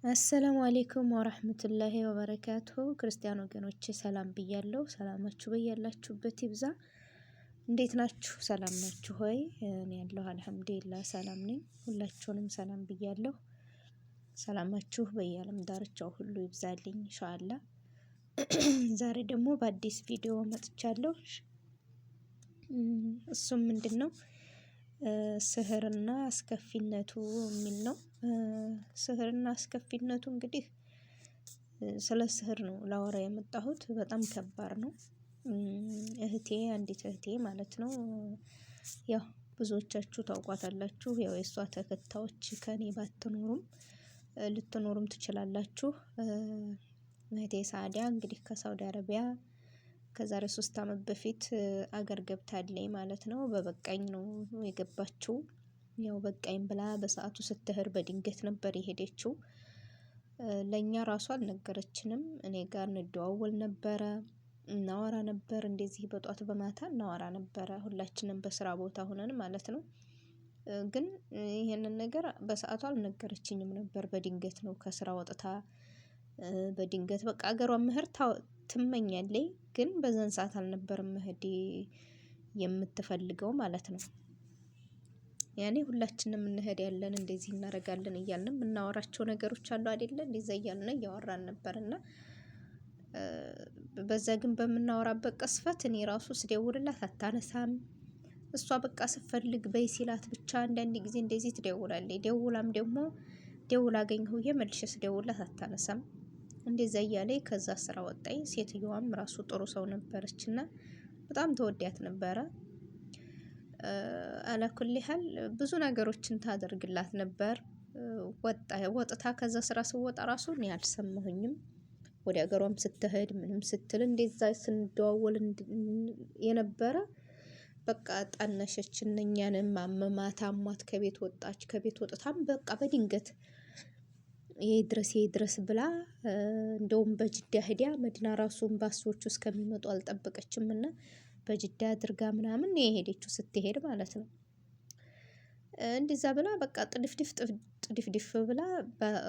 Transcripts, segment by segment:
አሰላሙ አሌይኩም ወረህመቱላሂ ወበረካቱሁ። ክርስቲያን ወገኖቼ ሰላም ብያለሁ። ሰላማችሁ በያላችሁበት ይብዛ። እንዴት ናችሁ? ሰላም ናችሁ ሆይ? እኔ ያለሁ አልሐምዱሊላህ ሰላም ነኝ። ሁላችሁንም ሰላም ብያለሁ። ሰላማችሁ በየዓለም ዳርቻው ሁሉ ይብዛልኝ ኢንሻአላህ። ዛሬ ደግሞ በአዲስ ቪዲዮ መጥቻለሁ። እሱም ምንድን ነው? ስህርና አስከፊነቱ የሚል ነው። ስህርና አስከፊነቱ እንግዲህ ስለ ስህር ነው ላወራ የመጣሁት። በጣም ከባድ ነው። አንዲት እህቴ ማለት ነው፣ ያው ብዙዎቻችሁ ታውቋታላችሁ። ያው የእሷ ተከታዮች ከኔ ባትኖሩም ልትኖሩም ትችላላችሁ። እህቴ ሳዲያ እንግዲህ ከሳውዲ አረቢያ ከዛሬ 3 አመት በፊት አገር ገብታለች ማለት ነው። በበቃኝ ነው የገባችው። ያው በቃኝ ብላ በሰዓቱ ስትህር በድንገት ነበር የሄደችው። ለኛ ራሱ አልነገረችንም። እኔ ጋር እንደዋወል ነበረ፣ እናወራ ነበር። እንደዚህ በጧት በማታ እናወራ ነበረ፣ ሁላችንም በስራ ቦታ ሆነን ማለት ነው። ግን ይሄንን ነገር በሰዓቱ አልነገረችኝም ነበር። በድንገት ነው ከስራ ወጥታ በድንገት በቃ አገሯን መሄድ ትመኛለች። ግን በዛን ሰዓት አልነበረም መሄድ የምትፈልገው ማለት ነው። ያኔ ሁላችንም እንሄድ ያለን እንደዚህ እናደርጋለን እያልን የምናወራቸው ነገሮች አሉ አይደለ? እንደዛ እያልን እያወራን ነበርና በዛ ግን በምናወራበት ቅስፈት እኔ ራሱ ስደውልላት አታነሳም። እሷ በቃ ስፈልግ በይ ሲላት ብቻ አንዳንድ ጊዜ እንደዚህ ትደውላለች። ደውላም ደግሞ ደውላ አገኘሁ መልሼ ስደውልላት አታነሳም። እንደዛ እያለኝ ከዛ ስራ ወጣኝ። ሴትዮዋም ራሱ ጥሩ ሰው ነበረችና በጣም ተወዳት ነበረ። አላኩልሃል ብዙ ነገሮችን ታደርግላት ነበር። ወጥታ ከዛ ስራ ስወጣ ራሱ እኔ አልሰማሁኝም። ወደ ሀገሯም ስትሄድ ምንም ስትል እንደዛ ስንደዋወል የነበረ በቃ ጣነሸች። እኛንም አመማት፣ አሟት ከቤት ወጣች። ከቤት ወጥታም በቃ በድንገት ይድረስ ብላ እንደውም በጅዳ ሄዳ መዲና ራሱን ባሶቹ እስከሚመጡ አልጠበቀችም እና በጅዳ አድርጋ ምናምን የሄደችው ስትሄድ ማለት ነው። እንደዛ ብላ በቃ ጥድፍድፍ ብላ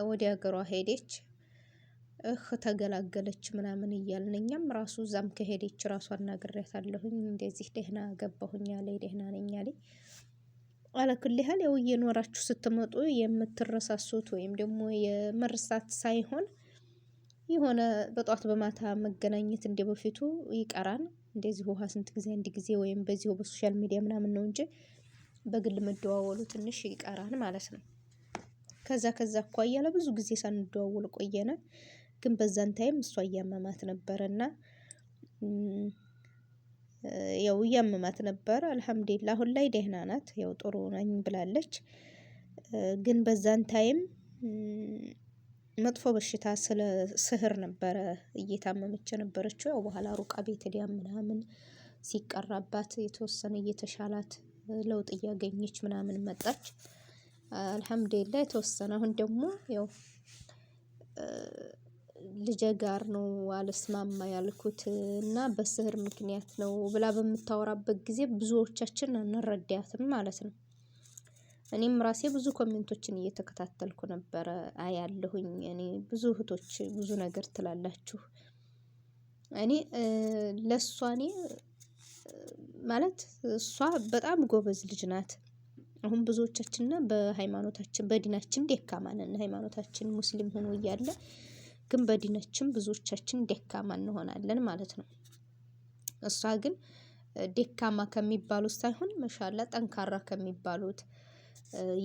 ወደ ሀገሯ ሄደች። ተገላገለች ምናምን እያልን እኛም ራሱ እዛም ከሄደች ራሱ አናግሬያታለሁኝ። እንደዚህ ደህና ገባሁኝ አለኝ፣ ደህና ነኝ አለኝ። አላኩልሃል ያው እየኖራችሁ ስትመጡ የምትረሳሱት ወይም ደግሞ የመርሳት ሳይሆን የሆነ በጧት በማታ መገናኘት እንደ በፊቱ ይቀራል። እንደዚህ ውሃ ስንት ጊዜ አንድ ጊዜ ወይም በዚሁ በሶሻል ሚዲያ ምናምን ነው እንጂ በግል መደዋወሉ ትንሽ ይቀራል ማለት ነው። ከዛ አኳያ ለብዙ ጊዜ ሳንደዋወል ቆየነ። ግን በዛን ታይም እሷ እያመማት ነበርና ያው እያመማት ነበር። አልሐምዱሊላህ አሁን ላይ ደህና ናት። ያው ጥሩ ነኝ ብላለች። ግን በዛን ታይም መጥፎ በሽታ ስለ ስህር ነበረ እየታመመች ነበረችው። ያው በኋላ ሩቃ ቤት ሄዳ ምናምን ሲቀራባት የተወሰነ እየተሻላት ለውጥ እያገኘች ምናምን መጣች። አልሐምዱሊላህ የተወሰነ አሁን ደግሞ ያው ልጄ ጋር ነው አልስማማ ያልኩት እና በስህር ምክንያት ነው ብላ በምታወራበት ጊዜ ብዙዎቻችን አንረዳትም ማለት ነው። እኔም ራሴ ብዙ ኮሜንቶችን እየተከታተልኩ ነበረ አያለሁኝ። እኔ ብዙ እህቶች ብዙ ነገር ትላላችሁ። እኔ ለሷ ማለት እሷ በጣም ጎበዝ ልጅ ናት። አሁን ብዙዎቻችን በሃይማኖታችን በዲናችን ደካማ ነን። ሃይማኖታችን ሙስሊም ሆኖ እያለ ግን በዲናችን ብዙዎቻችን ደካማ እንሆናለን ማለት ነው። እሷ ግን ደካማ ከሚባሉት ሳይሆን ማሻአላ ጠንካራ ከሚባሉት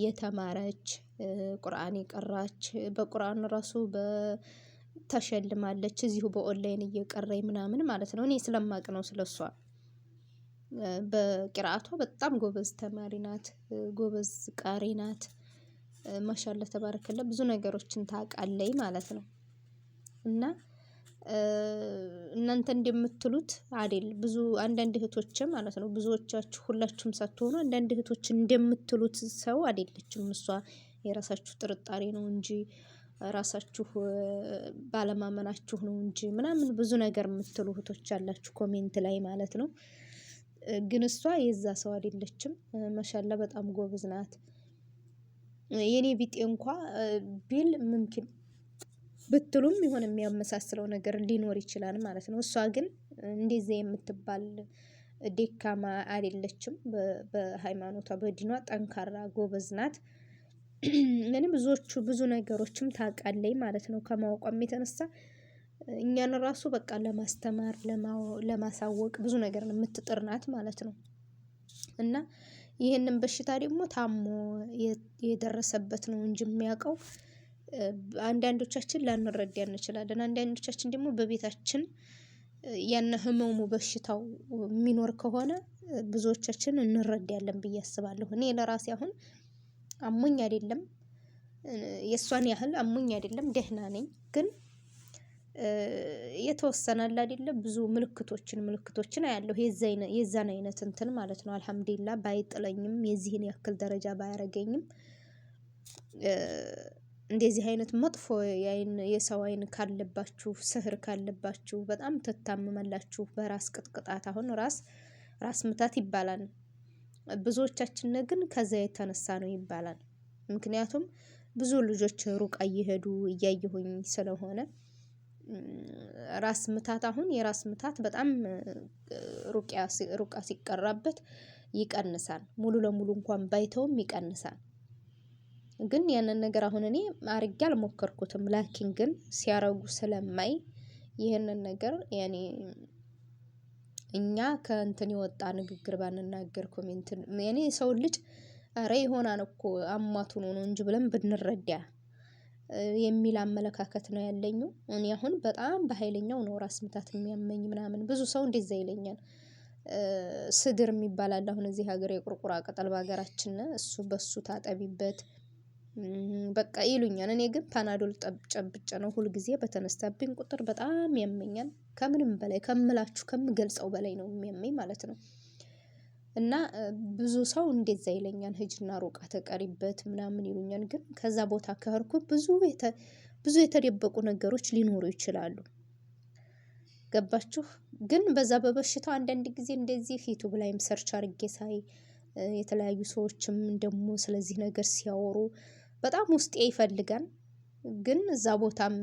የተማረች ቁርአን የቀራች በቁርአን ራሱ ተሸልማለች። እዚሁ በኦንላይን እየቀረይ ምናምን ማለት ነው። እኔ ስለማቅ ነው ስለሷ። በቂራአቷ በጣም ጎበዝ ተማሪ ናት። ጎበዝ ቃሪ ናት። ማሻአላ ተባረከለ ብዙ ነገሮችን ታውቃለች ማለት ነው። እና እናንተ እንደምትሉት አይደል ብዙ አንዳንድ እህቶች ማለት ነው፣ ብዙዎቻችሁ ሁላችሁም ሳትሆኑ አንዳንድ እህቶች እንደምትሉት ሰው አይደለችም እሷ። የራሳችሁ ጥርጣሬ ነው እንጂ ራሳችሁ ባለማመናችሁ ነው እንጂ ምናምን ብዙ ነገር የምትሉ እህቶች አላችሁ ኮሜንት ላይ ማለት ነው። ግን እሷ የዛ ሰው አይደለችም። ማሻአላ በጣም ጎበዝ ናት። የኔ ቢጤ እንኳን ቢል ምምኪን ብትሉም የሆነ የሚያመሳስለው ነገር ሊኖር ይችላል ማለት ነው። እሷ ግን እንደዚህ የምትባል ደካማ አይደለችም። በሃይማኖቷ በዲኗ ጠንካራ ጎበዝ ናት። ምንም ብዙ ነገሮችም ታውቃለች ማለት ነው። ከማወቋም የተነሳ እኛን ራሱ በቃ ለማስተማር ለማሳወቅ ብዙ ነገር የምትጥር ናት ማለት ነው። እና ይህንን በሽታ ደግሞ ታሞ የደረሰበት ነው እንጂ የሚያውቀው አንዳንዶቻችን ላንረዳ እንችላለን። አንዳንዶቻችን ደግሞ በቤታችን ያን ህመሙ በሽታው የሚኖር ከሆነ ብዙዎቻችን እንረዳለን ብዬ አስባለሁ። እኔ ለራሴ አሁን አሞኝ አይደለም የእሷን ያህል አሞኝ አይደለም ደህና ነኝ። ግን የተወሰነ አለ አይደለም ብዙ ምልክቶችን አያለሁ የዛን አይነት እንትን ማለት ነው። አልሐምዱሊላህ ባይጥለኝም የዚህን ያክል ደረጃ ባያረገኝም እንደዚህ አይነት መጥፎ የሰው አይን ካለባችሁ ስህር ካለባችሁ በጣም ትታመማላችሁ። በራስ ቅጥቅጣት አሁን ራስ ምታት ይባላል። ብዙዎቻችን ግን ከዛ የተነሳ ነው ይባላል። ምክንያቱም ብዙ ልጆች ሩቅ እየሄዱ እያየሁኝ ስለሆነ ራስ ምታት አሁን የራስ ምታት በጣም ሩቃ ሲቀራበት ይቀንሳል። ሙሉ ለሙሉ እንኳን ባይተውም ይቀንሳል። ግን ያንን ነገር አሁን እኔ አርጌ አልሞከርኩትም። ላኪን ግን ሲያረጉ ስለማይ ይህንን ነገር ያኔ እኛ ከእንትን የወጣ ንግግር ባንናገር ኮሜንት ያኔ ሰው ልጅ ኧረ ይሆናል እኮ አሟት ሆኖ ነው እንጂ ብለን ብንረዳ የሚል አመለካከት ነው ያለኝ። እኔ አሁን በጣም በኃይለኛው ነው ራስ ምታት የሚያመኝ ምናምን ብዙ ሰው እንደዛ ይለኛል። ስድር የሚባል አለ አሁን እዚህ ሀገር የቁርቁራ ቅጠል በሀገራችን እሱ በሱ ታጠቢበት በቃ ይሉኛል። እኔ ግን ፓናዶል ጨብጬ ነው ሁል ጊዜ በተነሳብኝ ቁጥር በጣም ያመኛል። ከምንም በላይ ከምላችሁ ከምገልጸው በላይ ነው የሚያመኝ ማለት ነው። እና ብዙ ሰው እንደዛ ይለኛል ሂጂና ሩቃ ተቀሪበት ምናምን ይሉኛል። ግን ከዛ ቦታ ከሄድኩ ብዙ የተደበቁ ነገሮች ሊኖሩ ይችላሉ። ገባችሁ? ግን በዛ በበሽታው አንዳንድ ጊዜ እንደዚህ ዩቲዩብ ላይም ሰርች አድርጌ ሳይ የተለያዩ ሰዎችም ደግሞ ስለዚህ ነገር ሲያወሩ በጣም ውስጤ ይፈልጋል። ግን እዛ ቦታም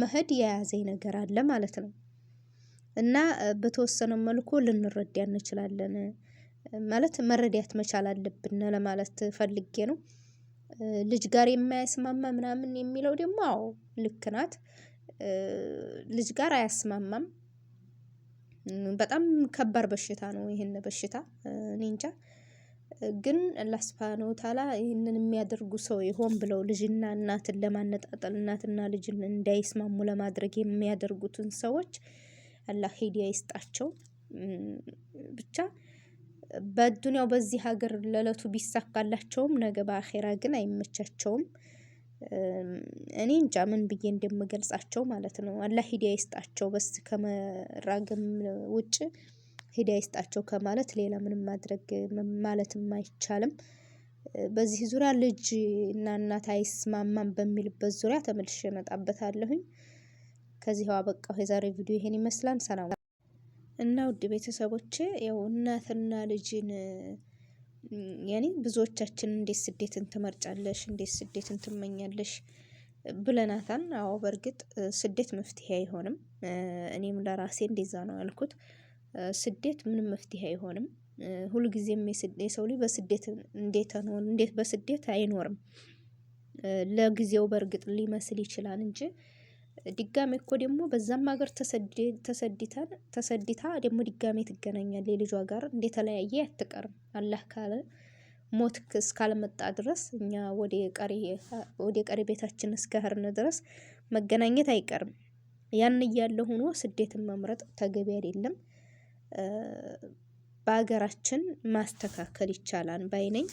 መሄድ የያዘኝ ነገር አለ ማለት ነው። እና በተወሰነ መልኩ ልንረዳ እንችላለን ማለት መረዳት መቻል አለብን ለማለት ፈልጌ ነው። ልጅ ጋር የማያስማማ ምናምን የሚለው ደግሞ አዎ ልክ ናት። ልጅ ጋር አያስማማም። በጣም ከባድ በሽታ ነው ይሄን በሽታ እኔ እንጃ። ግን አላህ ሱብሃነሁ ወተዓላ ይህንን የሚያደርጉ ሰው ይሆን ብለው ልጅና እናትን ለማነጣጠል እናትና ልጅን እንዳይስማሙ ለማድረግ የሚያደርጉትን ሰዎች አላህ ሂዳያ ይስጣቸው። ብቻ በዱንያው በዚህ ሀገር ለለቱ ቢሳካላቸውም ነገ በአኼራ ግን አይመቻቸውም። እኔ እንጃ ምን ብዬ እንደምገልጻቸው ማለት ነው። አላህ ሂዳያ ይስጣቸው። በስ ከመራገም ውጭ ሂዳያ ይስጣቸው ከማለት ሌላ ምንም ማድረግ ማለትም አይቻልም። በዚህ ዙሪያ ልጅ እና እናት አይስማማም በሚልበት ዙሪያ ተመልሼ እመጣበታለሁኝ። ከዚህው አበቃሁ። የዛሬ ቪዲዮ ይሄን ይመስላል። ሰላም እና ውድ ቤተሰቦቼ ያው እናትና ልጅን ያኔ ብዙዎቻችን እንዴት ስደትን ትመርጫለሽ? እንዴት ስደትን ትመኛለሽ? ብለናታል። አዎ በእርግጥ ስደት መፍትሄ አይሆንም። እኔም ለራሴ እንደዛ ነው ያልኩት። ስደት ምንም መፍትሄ አይሆንም። ሁልጊዜም የሰው ልጅ በስደት እንዴት በስደት አይኖርም። ለጊዜው በእርግጥ ሊመስል ይችላል እንጂ ድጋሜ እኮ ደግሞ በዛም ሀገር ተሰድታ ደግሞ ድጋሜ ትገናኛለች የልጇ ጋር እንደተለያየ አትቀርም። አላህ ካለ ሞት እስካልመጣ ድረስ እኛ ወደ ቀሪ ቤታችን እስከሄድን ድረስ መገናኘት አይቀርም። ያን እያለ ሆኖ ስደትን መምረጥ ተገቢ አይደለም። በሀገራችን ማስተካከል ይቻላል ባይ ነኝ።